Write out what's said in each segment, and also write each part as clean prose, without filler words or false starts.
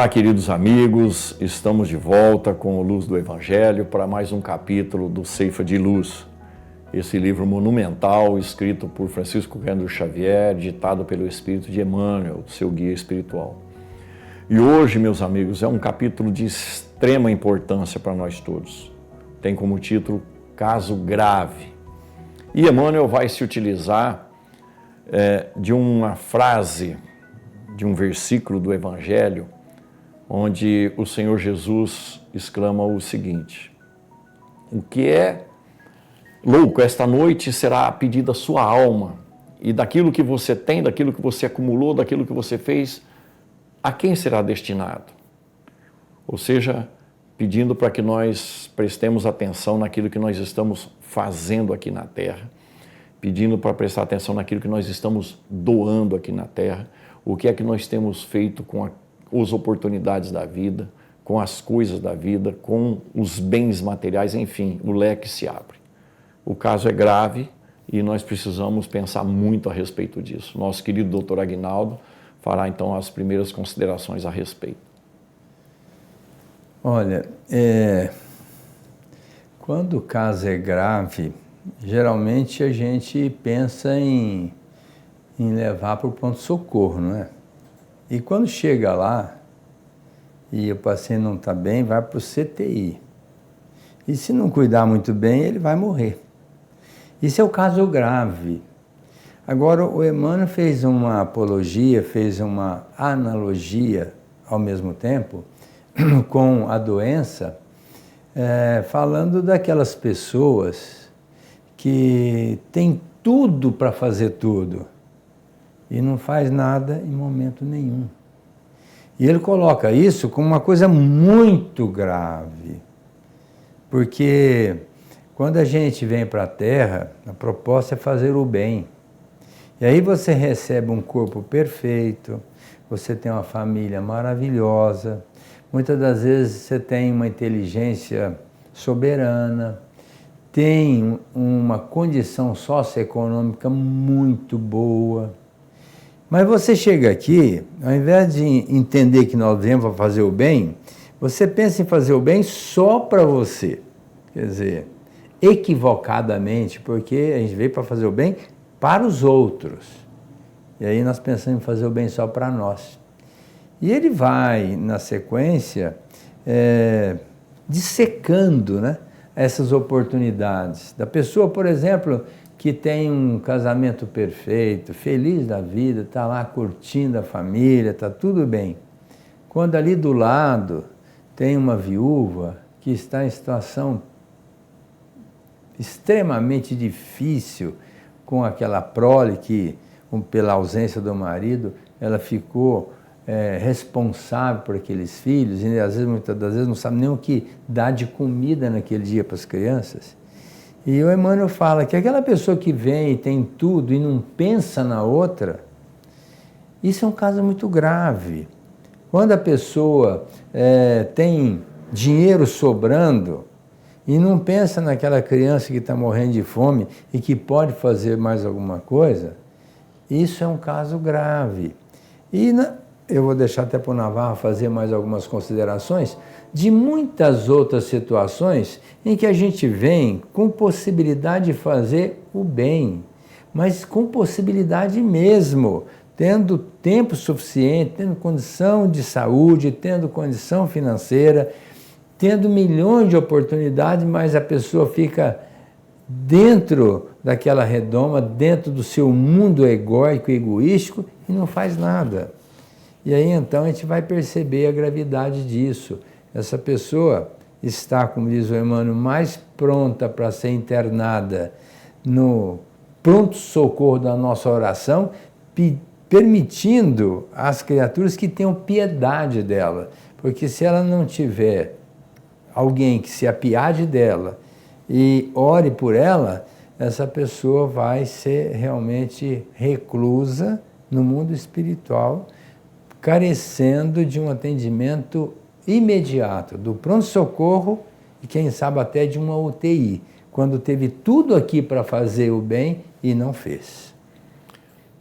Olá, queridos amigos, estamos de volta com o Luz do Evangelho para mais um capítulo do Ceifa de Luz. Esse livro monumental, escrito por Francisco Cândido Xavier, ditado pelo Espírito de Emmanuel, seu guia espiritual. E hoje, meus amigos, é um capítulo de extrema importância para nós todos. Tem como título Caso Grave. E Emmanuel vai se utilizar de uma frase, de um versículo do Evangelho, onde o Senhor Jesus exclama o seguinte: o que é louco, esta noite será pedida a sua alma, e daquilo que você tem, daquilo que você acumulou, daquilo que você fez, a quem será destinado? Ou seja, pedindo para que nós prestemos atenção naquilo que nós estamos fazendo aqui na Terra, pedindo para prestar atenção naquilo que nós estamos doando aqui na Terra, o que é que nós temos feito com as oportunidades da vida, com as coisas da vida, com os bens materiais, enfim, o leque se abre. O caso é grave e nós precisamos pensar muito a respeito disso. Nosso querido doutor Aguinaldo fará então as primeiras considerações a respeito. Olha, quando o caso é grave, geralmente a gente pensa em levar para o pronto-socorro, não é? E quando chega lá e o paciente não está bem, vai para o CTI. E se não cuidar muito bem, ele vai morrer. Isso é o caso grave. Agora, o Emmanuel fez uma apologia, fez uma analogia ao mesmo tempo com a doença, falando daquelas pessoas que têm tudo para fazer tudo e não faz nada em momento nenhum. E ele coloca isso como uma coisa muito grave, porque quando a gente vem para a Terra, a proposta é fazer o bem. E aí você recebe um corpo perfeito, você tem uma família maravilhosa, muitas das vezes você tem uma inteligência soberana, tem uma condição socioeconômica muito boa. Mas você chega aqui, ao invés de entender que nós viemos para fazer o bem, você pensa em fazer o bem só para você. Quer dizer, equivocadamente, porque a gente veio para fazer o bem para os outros. E aí nós pensamos em fazer o bem só para nós. E ele vai, na sequência, dissecando, né, essas oportunidades. Da pessoa, por exemplo, que tem um casamento perfeito, feliz da vida, está lá curtindo a família, está tudo bem. Quando ali do lado tem uma viúva que está em situação extremamente difícil, com aquela prole que, pela ausência do marido, ela ficou responsável por aqueles filhos, e às vezes, muitas das vezes não sabe nem o que dar de comida naquele dia para as crianças. E o Emmanuel fala que aquela pessoa que vem e tem tudo e não pensa na outra, isso é um caso muito grave. Quando a pessoa tem dinheiro sobrando e não pensa naquela criança que está morrendo de fome e que pode fazer mais alguma coisa, isso é um caso grave. E eu vou deixar até para o Navarro fazer mais algumas considerações de muitas outras situações em que a gente vem com possibilidade de fazer o bem, mas com possibilidade mesmo, tendo tempo suficiente, tendo condição de saúde, tendo condição financeira, tendo milhões de oportunidades, mas a pessoa fica dentro daquela redoma, dentro do seu mundo egóico e egoístico e não faz nada. E aí então a gente vai perceber a gravidade disso. Essa pessoa está, como diz o Emmanuel, mais pronta para ser internada no pronto-socorro da nossa oração, permitindo às criaturas que tenham piedade dela. Porque se ela não tiver alguém que se apiade dela e ore por ela, essa pessoa vai ser realmente reclusa no mundo espiritual, carecendo de um atendimento imediato, do pronto-socorro e quem sabe até de uma UTI, quando teve tudo aqui para fazer o bem e não fez.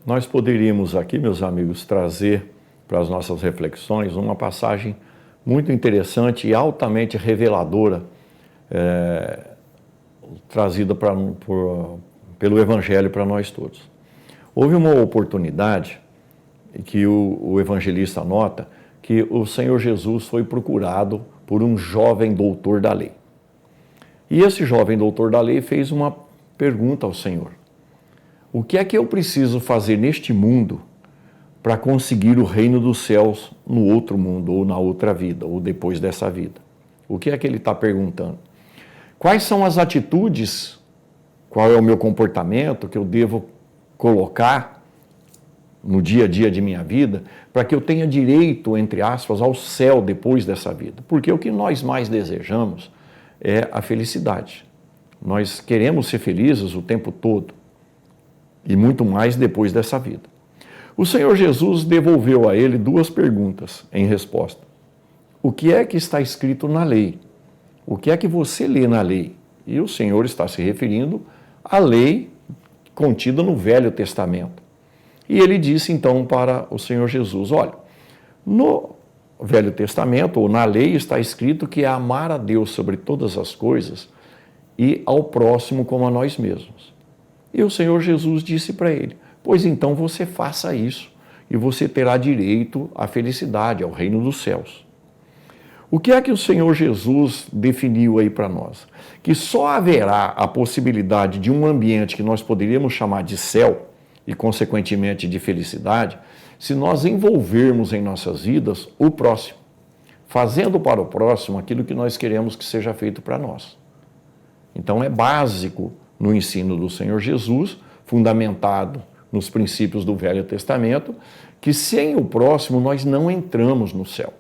Nós poderíamos aqui, meus amigos, trazer para as nossas reflexões uma passagem muito interessante e altamente reveladora, trazida pelo Evangelho para nós todos. Houve uma oportunidade que o evangelista nota que o Senhor Jesus foi procurado por um jovem doutor da lei. E esse jovem doutor da lei fez uma pergunta ao Senhor: o que é que eu preciso fazer neste mundo para conseguir o reino dos céus no outro mundo, ou na outra vida, ou depois dessa vida? O que é que ele está perguntando? Quais são as atitudes, qual é o meu comportamento que eu devo colocar no dia a dia de minha vida para que eu tenha direito, entre aspas, ao céu depois dessa vida? Porque o que nós mais desejamos é a felicidade. Nós queremos ser felizes o tempo todo e muito mais depois dessa vida. O Senhor Jesus devolveu a ele duas perguntas em resposta. O que é que está escrito na lei? O que é que você lê na lei? E o Senhor está se referindo à lei contida no Velho Testamento. E ele disse então para o Senhor Jesus: olha, no Velho Testamento, ou na lei, está escrito que é amar a Deus sobre todas as coisas e ao próximo como a nós mesmos. E o Senhor Jesus disse para ele: pois então você faça isso e você terá direito à felicidade, ao reino dos céus. O que é que o Senhor Jesus definiu aí para nós? Que só haverá a possibilidade de um ambiente que nós poderíamos chamar de céu e, consequentemente, de felicidade, se nós envolvermos em nossas vidas o próximo, fazendo para o próximo aquilo que nós queremos que seja feito para nós. Então é básico no ensino do Senhor Jesus, fundamentado nos princípios do Velho Testamento, que sem o próximo nós não entramos no céu.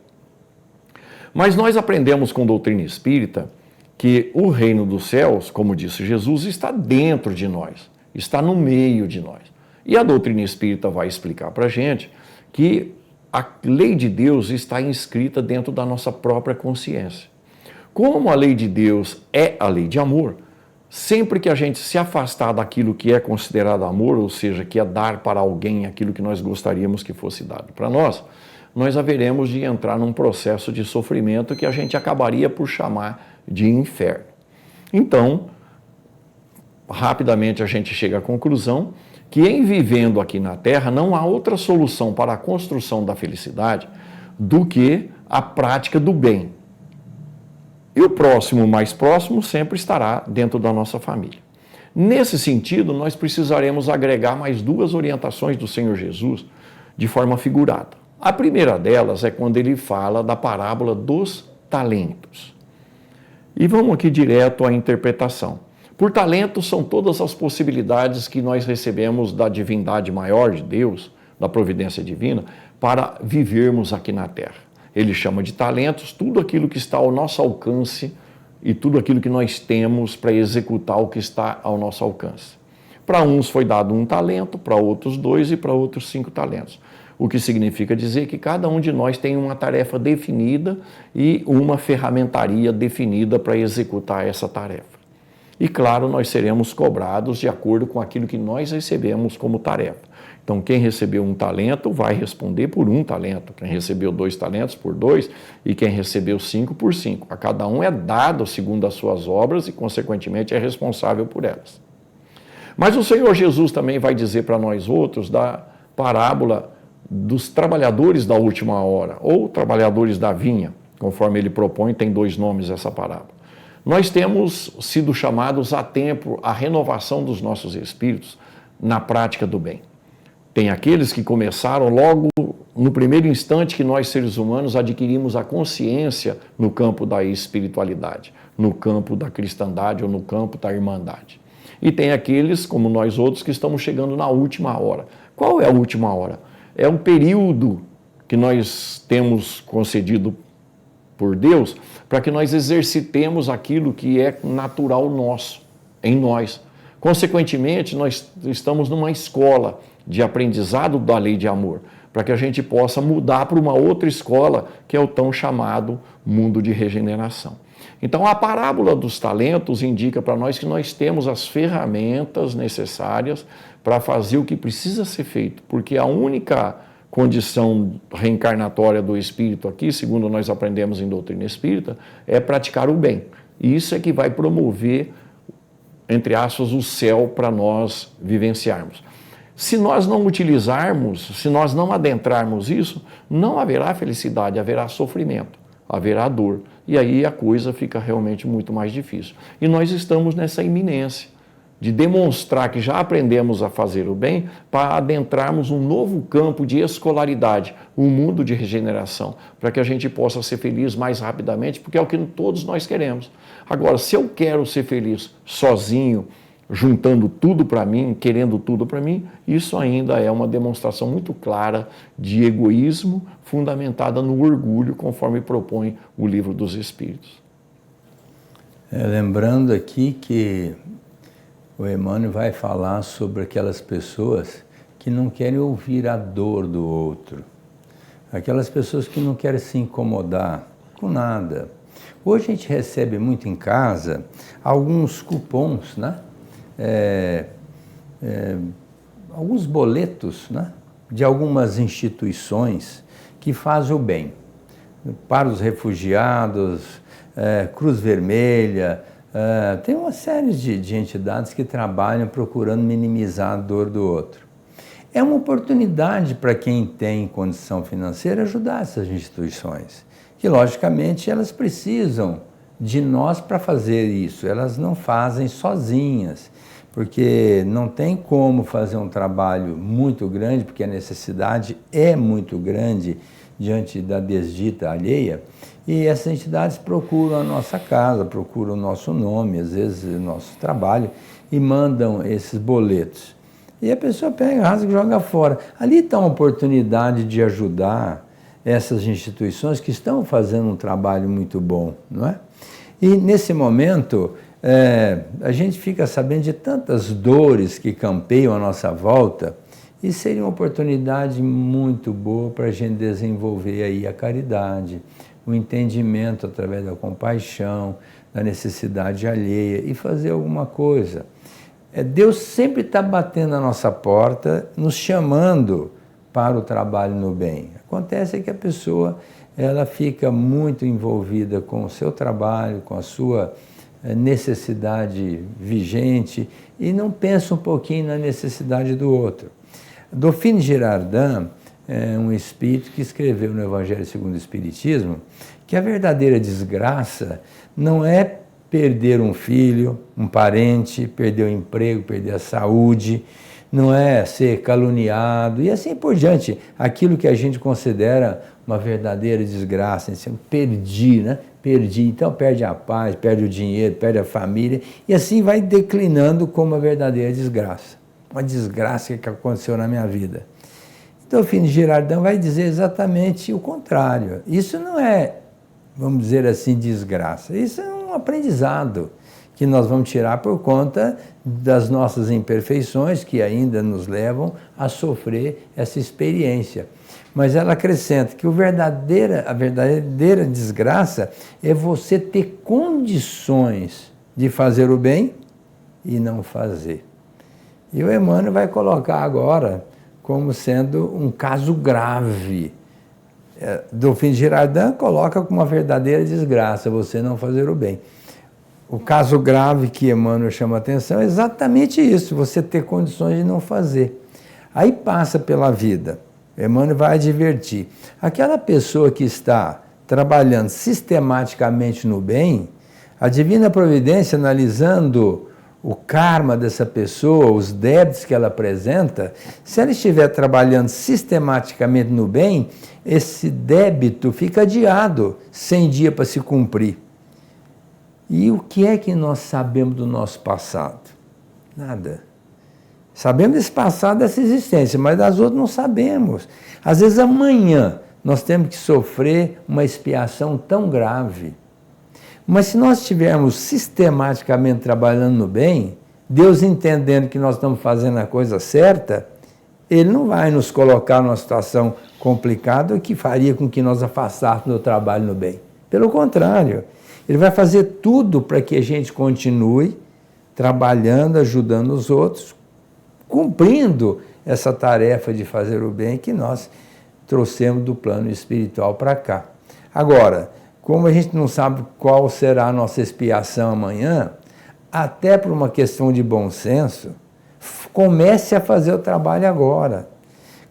Mas nós aprendemos com doutrina espírita que o reino dos céus, como disse Jesus, está dentro de nós, está no meio de nós. E a doutrina espírita vai explicar para a gente que a lei de Deus está inscrita dentro da nossa própria consciência. Como a lei de Deus é a lei de amor, sempre que a gente se afastar daquilo que é considerado amor, ou seja, que é dar para alguém aquilo que nós gostaríamos que fosse dado para nós haveremos de entrar num processo de sofrimento que a gente acabaria por chamar de inferno. Então, rapidamente a gente chega à conclusão que em vivendo aqui na Terra não há outra solução para a construção da felicidade do que a prática do bem. E o próximo mais próximo sempre estará dentro da nossa família. Nesse sentido, nós precisaremos agregar mais duas orientações do Senhor Jesus de forma figurada. A primeira delas é quando ele fala da parábola dos talentos. E vamos aqui direto à interpretação. Por talentos são todas as possibilidades que nós recebemos da divindade maior de Deus, da providência divina, para vivermos aqui na Terra. Ele chama de talentos tudo aquilo que está ao nosso alcance e tudo aquilo que nós temos para executar o que está ao nosso alcance. Para uns foi dado 1 talento, para outros 2 e para outros 5 talentos. O que significa dizer que cada um de nós tem uma tarefa definida e uma ferramentaria definida para executar essa tarefa. E claro, nós seremos cobrados de acordo com aquilo que nós recebemos como tarefa. Então, quem recebeu 1 talento vai responder por 1 talento, quem recebeu 2 talentos por 2 e quem recebeu 5 por 5. A cada um é dado segundo as suas obras e, consequentemente, é responsável por elas. Mas o Senhor Jesus também vai dizer para nós outros da parábola dos trabalhadores da última hora, ou trabalhadores da vinha, conforme ele propõe, tem 2 nomes essa parábola. Nós temos sido chamados a tempo à renovação dos nossos espíritos na prática do bem. Tem aqueles que começaram logo no primeiro instante que nós, seres humanos, adquirimos a consciência no campo da espiritualidade, no campo da cristandade ou no campo da irmandade. E tem aqueles, como nós outros, que estamos chegando na última hora. Qual é a última hora? É um período que nós temos concedido por Deus para que nós exercitemos aquilo que é natural nosso, em nós. Consequentemente, nós estamos numa escola de aprendizado da lei de amor, para que a gente possa mudar para uma outra escola, que é o tão chamado mundo de regeneração. Então, a parábola dos talentos indica para nós que nós temos as ferramentas necessárias para fazer o que precisa ser feito, porque a única condição reencarnatória do espírito aqui, segundo nós aprendemos em doutrina espírita, é praticar o bem. E isso é que vai promover, entre aspas, o céu para nós vivenciarmos. Se nós não utilizarmos, se nós não adentrarmos isso, não haverá felicidade, haverá sofrimento, haverá dor. E aí a coisa fica realmente muito mais difícil. E nós estamos nessa iminência de demonstrar que já aprendemos a fazer o bem para adentrarmos um novo campo de escolaridade, um mundo de regeneração, para que a gente possa ser feliz mais rapidamente, porque é o que todos nós queremos. Agora, se eu quero ser feliz sozinho, juntando tudo para mim, querendo tudo para mim, isso ainda é uma demonstração muito clara de egoísmo fundamentada no orgulho, conforme propõe o Livro dos Espíritos. Lembrando aqui que o Emmanuel vai falar sobre aquelas pessoas que não querem ouvir a dor do outro, aquelas pessoas que não querem se incomodar com nada. Hoje a gente recebe muito em casa alguns cupons, né? Alguns boletos, né? De algumas instituições que fazem o bem para os refugiados, Cruz Vermelha, tem uma série de entidades que trabalham procurando minimizar a dor do outro. É uma oportunidade para quem tem condição financeira ajudar essas instituições, que logicamente elas precisam de nós para fazer isso, elas não fazem sozinhas, porque não tem como fazer um trabalho muito grande, porque a necessidade é muito grande diante da desdita alheia, e essas entidades procuram a nossa casa, procuram o nosso nome, às vezes o nosso trabalho, e mandam esses boletos. E a pessoa pega, rasga e joga fora. Ali está uma oportunidade de ajudar essas instituições que estão fazendo um trabalho muito bom, não é? E nesse momento, a gente fica sabendo de tantas dores que campeiam à nossa volta, e seria uma oportunidade muito boa para a gente desenvolver aí a caridade, o entendimento através da compaixão, da necessidade alheia e fazer alguma coisa. Deus sempre está batendo na nossa porta, nos chamando para o trabalho no bem. Acontece que a pessoa ela fica muito envolvida com o seu trabalho, com a sua necessidade vigente e não pensa um pouquinho na necessidade do outro. Dauphine Girardin é um espírito que escreveu no Evangelho segundo o Espiritismo que a verdadeira desgraça não é perder um filho, um parente, perder o emprego, perder a saúde, não é ser caluniado e assim por diante, aquilo que a gente considera uma verdadeira desgraça, assim, perdi, né? Perdi, então perde a paz, perde o dinheiro, perde a família e assim vai declinando como uma verdadeira desgraça, uma desgraça que aconteceu na minha vida. Então, Dauphine Girardin vai dizer exatamente o contrário. Isso não é, vamos dizer assim, desgraça. Isso é um aprendizado que nós vamos tirar por conta das nossas imperfeições que ainda nos levam a sofrer essa experiência. Mas ela acrescenta que a verdadeira desgraça é você ter condições de fazer o bem e não fazer. E o Emmanuel vai colocar agora como sendo um caso grave. Dauphine Girardin coloca como uma verdadeira desgraça você não fazer o bem. O caso grave que Emmanuel chama a atenção é exatamente isso, você ter condições de não fazer. Aí passa pela vida. Emmanuel vai advertir. Aquela pessoa que está trabalhando sistematicamente no bem, a Divina Providência, analisando o karma dessa pessoa, os débitos que ela apresenta, se ela estiver trabalhando sistematicamente no bem, esse débito fica adiado, sem dia para se cumprir. E o que é que nós sabemos do nosso passado? Nada. Sabemos desse passado, dessa existência, mas das outras não sabemos. Às vezes amanhã nós temos que sofrer uma expiação tão grave. Mas se nós estivermos sistematicamente trabalhando no bem, Deus entendendo que nós estamos fazendo a coisa certa, Ele não vai nos colocar numa situação complicada que faria com que nós afastássemos do trabalho no bem. Pelo contrário, Ele vai fazer tudo para que a gente continue trabalhando, ajudando os outros, cumprindo essa tarefa de fazer o bem que nós trouxemos do plano espiritual para cá. Agora, como a gente não sabe qual será a nossa expiação amanhã, até por uma questão de bom senso, comece a fazer o trabalho agora.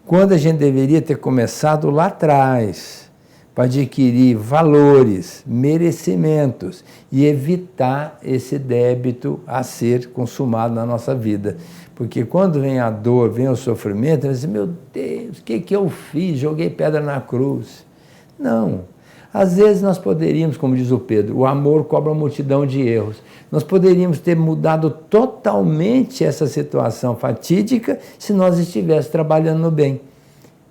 Quando a gente deveria ter começado lá atrás, para adquirir valores, merecimentos e evitar esse débito a ser consumado na nossa vida. Porque quando vem a dor, vem o sofrimento, você diz, meu Deus, o que eu fiz? Joguei pedra na cruz. Não. Às vezes nós poderíamos, como diz o Pedro, o amor cobra uma multidão de erros. Nós poderíamos ter mudado totalmente essa situação fatídica se nós estivéssemos trabalhando no bem.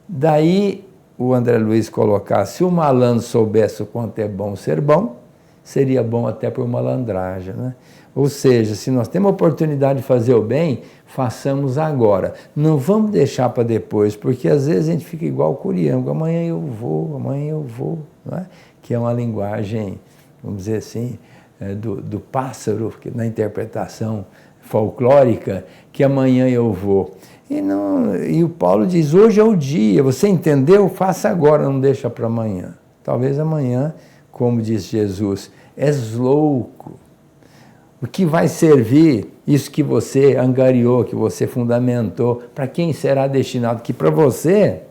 Daí o André Luiz colocar, se o malandro soubesse o quanto é bom ser bom, seria bom até por malandragem, né? Ou seja, se nós temos a oportunidade de fazer o bem, façamos agora. Não vamos deixar para depois, porque às vezes a gente fica igual o Curiango, amanhã eu vou, não é? Que é uma linguagem, vamos dizer assim, do pássaro, na interpretação folclórica, que amanhã eu vou. E o Paulo diz, hoje é o dia, você entendeu? Faça agora, não deixa para amanhã. Talvez amanhã, como diz Jesus, és louco. O que vai servir, isso que você angariou, que você fundamentou, para quem será destinado? Que para você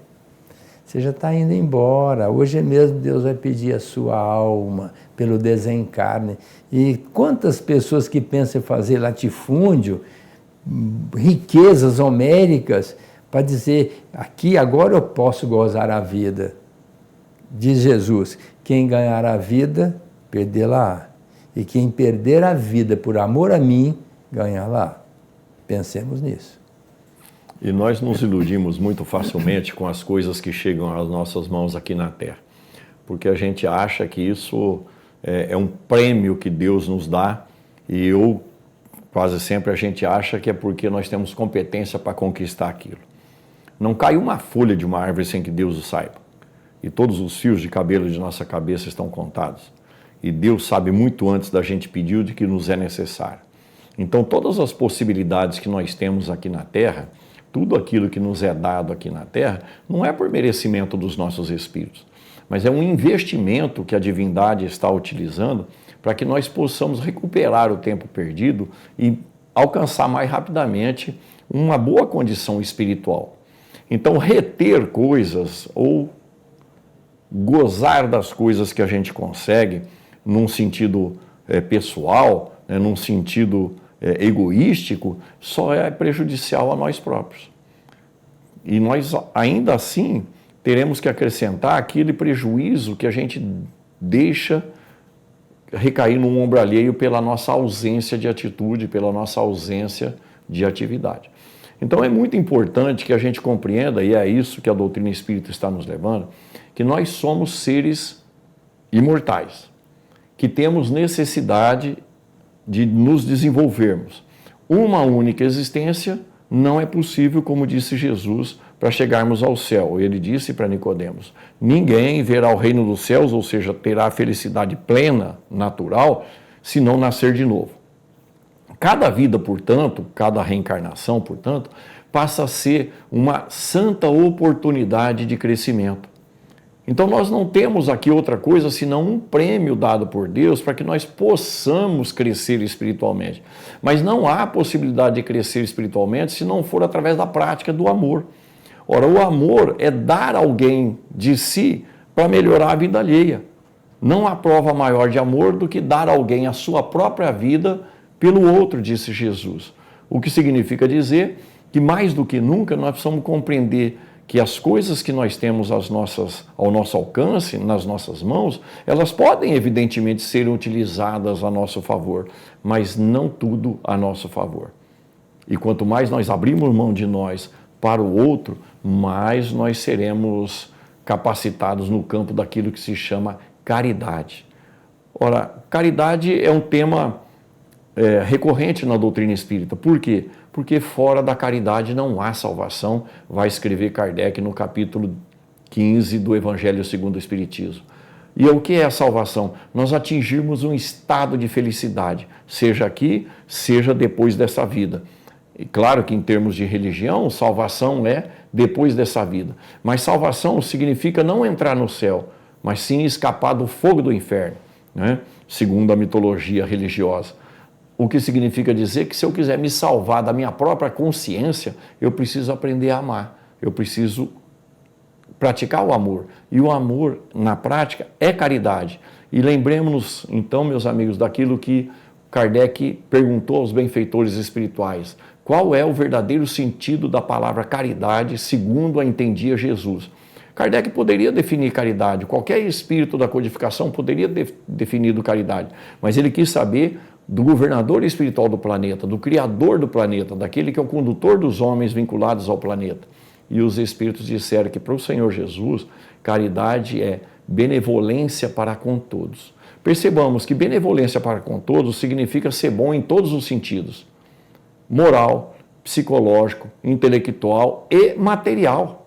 já está indo embora. Hoje mesmo Deus vai pedir a sua alma pelo desencarne. E quantas pessoas que pensam em fazer latifúndio, riquezas homéricas, para dizer, aqui agora eu posso gozar a vida. Diz Jesus, quem ganhar a vida, perdê-la-á. E quem perder a vida por amor a mim, ganhá-la. Pensemos nisso. E nós nos iludimos muito facilmente com as coisas que chegam às nossas mãos aqui na Terra. Porque a gente acha que isso é um prêmio que Deus nos dá e quase sempre a gente acha que é porque nós temos competência para conquistar aquilo. Não cai uma folha de uma árvore sem que Deus o saiba. E todos os fios de cabelo de nossa cabeça estão contados. E Deus sabe muito antes da gente pedir o de que nos é necessário. Então, todas as possibilidades que nós temos aqui na Terra, tudo aquilo que nos é dado aqui na Terra, não é por merecimento dos nossos espíritos, mas é um investimento que a divindade está utilizando para que nós possamos recuperar o tempo perdido e alcançar mais rapidamente uma boa condição espiritual. Então, reter coisas ou gozar das coisas que a gente consegue, num sentido pessoal, num sentido egoístico, só é prejudicial a nós próprios. E nós, ainda assim, teremos que acrescentar aquele prejuízo que a gente deixa recair no ombro alheio pela nossa ausência de atitude, pela nossa ausência de atividade. Então é muito importante que a gente compreenda, e é isso que a doutrina espírita está nos levando, que nós somos seres imortais, que temos necessidade de nos desenvolvermos. Uma única existência não é possível, como disse Jesus, para chegarmos ao céu. Ele disse para Nicodemos, ninguém verá o reino dos céus, ou seja, terá a felicidade plena, natural, se não nascer de novo. Cada vida, portanto, cada reencarnação, portanto, passa a ser uma santa oportunidade de crescimento. Então nós não temos aqui outra coisa senão um prêmio dado por Deus para que nós possamos crescer espiritualmente. Mas não há possibilidade de crescer espiritualmente se não for através da prática do amor. Ora, o amor é dar alguém de si para melhorar a vida alheia. Não há prova maior de amor do que dar alguém a sua própria vida pelo outro, disse Jesus. O que significa dizer que mais do que nunca nós precisamos compreender que as coisas que nós temos ao nosso alcance, nas nossas mãos, elas podem evidentemente ser utilizadas a nosso favor, mas não tudo a nosso favor. E quanto mais nós abrimos mão de nós para o outro, mais nós seremos capacitados no campo daquilo que se chama caridade. Ora, caridade é um tema recorrente na doutrina espírita. Por quê? Porque fora da caridade não há salvação, vai escrever Kardec no capítulo 15 do Evangelho segundo o Espiritismo. E o que é a salvação? Nós atingirmos um estado de felicidade, seja aqui, seja depois dessa vida. E claro que em termos de religião, salvação é depois dessa vida. Mas salvação significa não entrar no céu, mas sim escapar do fogo do inferno, né? Segundo a mitologia religiosa. O que significa dizer que se eu quiser me salvar da minha própria consciência, eu preciso aprender a amar, eu preciso praticar o amor. E o amor, na prática, é caridade. E lembremos-nos, então, meus amigos, daquilo que Kardec perguntou aos benfeitores espirituais. Qual é o verdadeiro sentido da palavra caridade, segundo a entendia Jesus? Kardec poderia definir caridade, qualquer espírito da codificação poderia definir caridade, mas ele quis saber do governador espiritual do planeta, do criador do planeta, daquele que é o condutor dos homens vinculados ao planeta. E os espíritos disseram que para o Senhor Jesus, caridade é benevolência para com todos. Percebamos que benevolência para com todos significa ser bom em todos os sentidos: moral, psicológico, intelectual e material.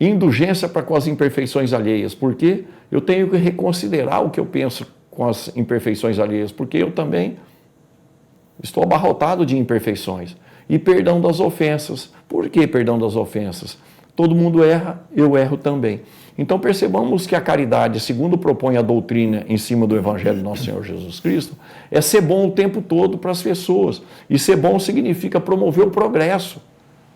Indulgência para com as imperfeições alheias, porque eu tenho que reconsiderar o que eu penso com as imperfeições alheias, porque eu também estou abarrotado de imperfeições. E perdão das ofensas. Por que perdão das ofensas? Todo mundo erra, eu erro também. Então percebamos que a caridade, segundo propõe a doutrina em cima do Evangelho do nosso Senhor Jesus Cristo, é ser bom o tempo todo para as pessoas. E ser bom significa promover o progresso.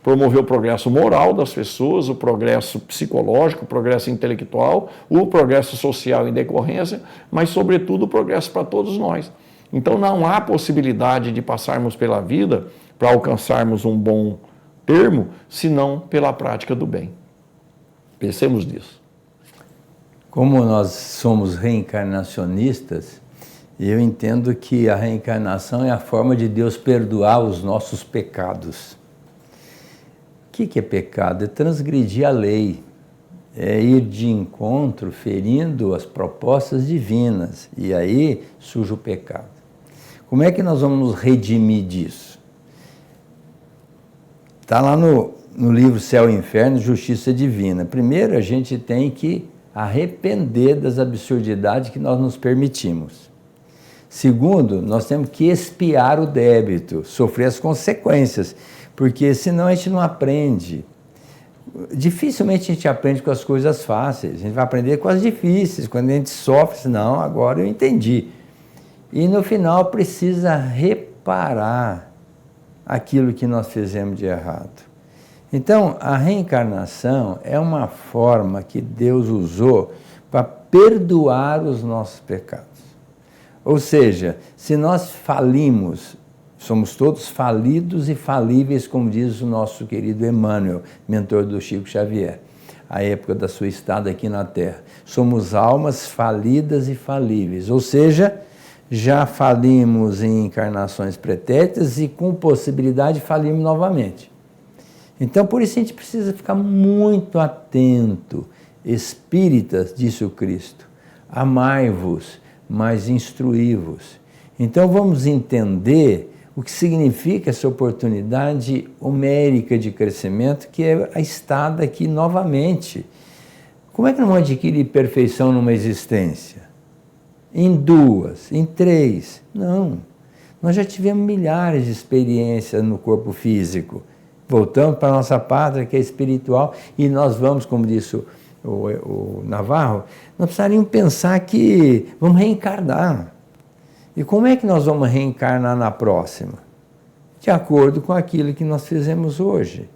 Promover o progresso moral das pessoas, o progresso psicológico, o progresso intelectual, o progresso social em decorrência, mas, sobretudo, o progresso para todos nós. Então, não há possibilidade de passarmos pela vida para alcançarmos um bom termo, senão pela prática do bem. Pensemos nisso. Como nós somos reencarnacionistas, eu entendo que a reencarnação é a forma de Deus perdoar os nossos pecados. O que é pecado? É transgredir a lei, é ir de encontro, ferindo as propostas divinas, e aí surge o pecado. Como é que nós vamos nos redimir disso? Está lá no livro Céu e Inferno, Justiça Divina. Primeiro, a gente tem que arrepender das absurdidades que nós nos permitimos. Segundo, nós temos que expiar o débito, sofrer as consequências, porque senão a gente não aprende. Dificilmente a gente aprende com as coisas fáceis, a gente vai aprender com as difíceis, quando a gente sofre, não, agora eu entendi. E no final precisa reparar aquilo que nós fizemos de errado. Então, a reencarnação é uma forma que Deus usou para perdoar os nossos pecados. Ou seja, se nós falimos, somos todos falidos e falíveis, como diz o nosso querido Emmanuel, mentor do Chico Xavier, à época da sua estada aqui na Terra. Somos almas falidas e falíveis, ou seja, já falimos em encarnações pretéritas e com possibilidade falimos novamente. Então, por isso a gente precisa ficar muito atento. Espíritas, disse o Cristo, amai-vos, mas instruí-vos. Então vamos entender o que significa essa oportunidade homérica de crescimento, que é a estada aqui novamente. Como é que não vamos adquirir perfeição numa existência? Em 2, em 3? Não. Nós já tivemos milhares de experiências no corpo físico. Voltamos para a nossa pátria, que é espiritual, e nós vamos, como disse o Navarro, nós precisaríamos pensar que vamos reencarnar. E como é que nós vamos reencarnar na próxima? De acordo com aquilo que nós fizemos hoje.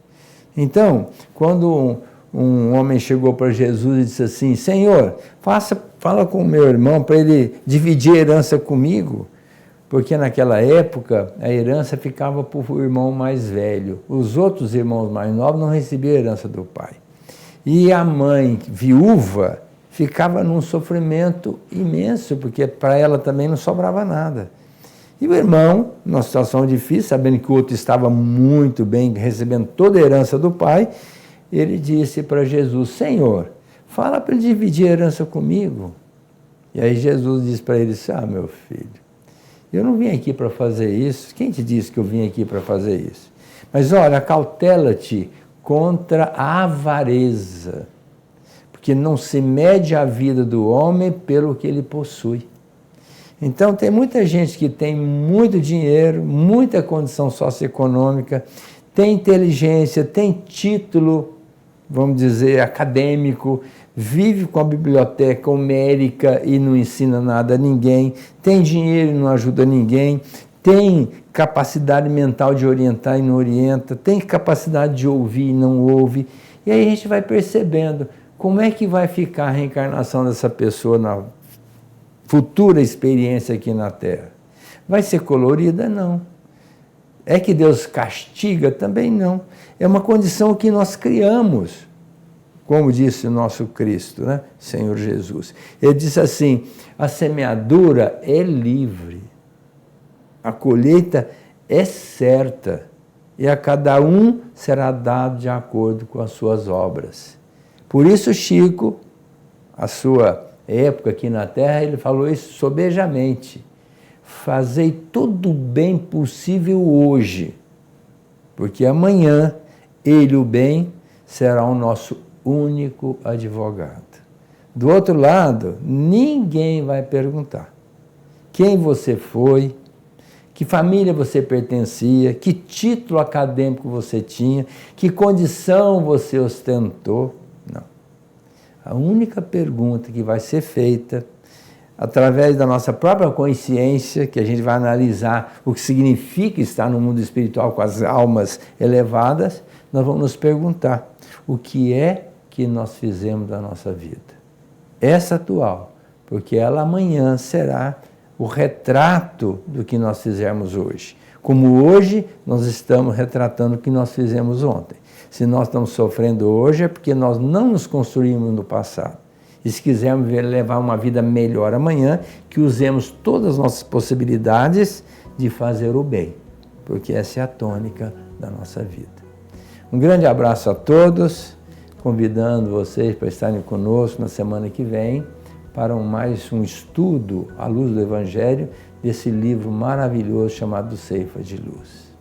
Então, quando um homem chegou para Jesus e disse assim, Senhor, fala com o meu irmão para ele dividir a herança comigo, porque naquela época a herança ficava para o irmão mais velho. Os outros irmãos mais novos não recebiam a herança do pai. E a mãe viúva ficava num sofrimento imenso, porque para ela também não sobrava nada. E o irmão, numa situação difícil, sabendo que o outro estava muito bem, recebendo toda a herança do pai, ele disse para Jesus, Senhor, fala para ele dividir a herança comigo. E aí Jesus disse para ele, meu filho, eu não vim aqui para fazer isso. Quem te disse que eu vim aqui para fazer isso? Mas olha, cautela-te contra a avareza, porque não se mede a vida do homem pelo que ele possui. Então tem muita gente que tem muito dinheiro, muita condição socioeconômica, tem inteligência, tem título, vamos dizer, acadêmico, vive com a biblioteca homérica e não ensina nada a ninguém, tem dinheiro e não ajuda ninguém, tem capacidade mental de orientar e não orienta, tem capacidade de ouvir e não ouve. E aí a gente vai percebendo como é que vai ficar a reencarnação dessa pessoa na futura experiência aqui na Terra. Vai ser colorida? Não. É que Deus castiga? Também não. É uma condição que nós criamos, como disse o nosso Cristo, né? Senhor Jesus. Ele disse assim, a semeadura é livre, a colheita é certa, e a cada um será dado de acordo com as suas obras. Por isso, Chico, a sua época aqui na Terra, ele falou isso sobejamente. Fazei todo o bem possível hoje, porque amanhã ele, o bem, será o nosso único advogado. Do outro lado, ninguém vai perguntar quem você foi, que família você pertencia, que título acadêmico você tinha, que condição você ostentou. Não. A única pergunta que vai ser feita, através da nossa própria consciência, que a gente vai analisar o que significa estar no mundo espiritual com as almas elevadas, nós vamos nos perguntar o que é que nós fizemos da nossa vida. Essa atual, porque ela amanhã será o retrato do que nós fizemos hoje. Como hoje nós estamos retratando o que nós fizemos ontem. Se nós estamos sofrendo hoje é porque nós não nos construímos no passado. E se quisermos levar uma vida melhor amanhã, que usemos todas as nossas possibilidades de fazer o bem, porque essa é a tônica da nossa vida. Um grande abraço a todos, convidando vocês para estarem conosco na semana que vem, para mais um estudo à luz do Evangelho, desse livro maravilhoso chamado Ceifa de Luz.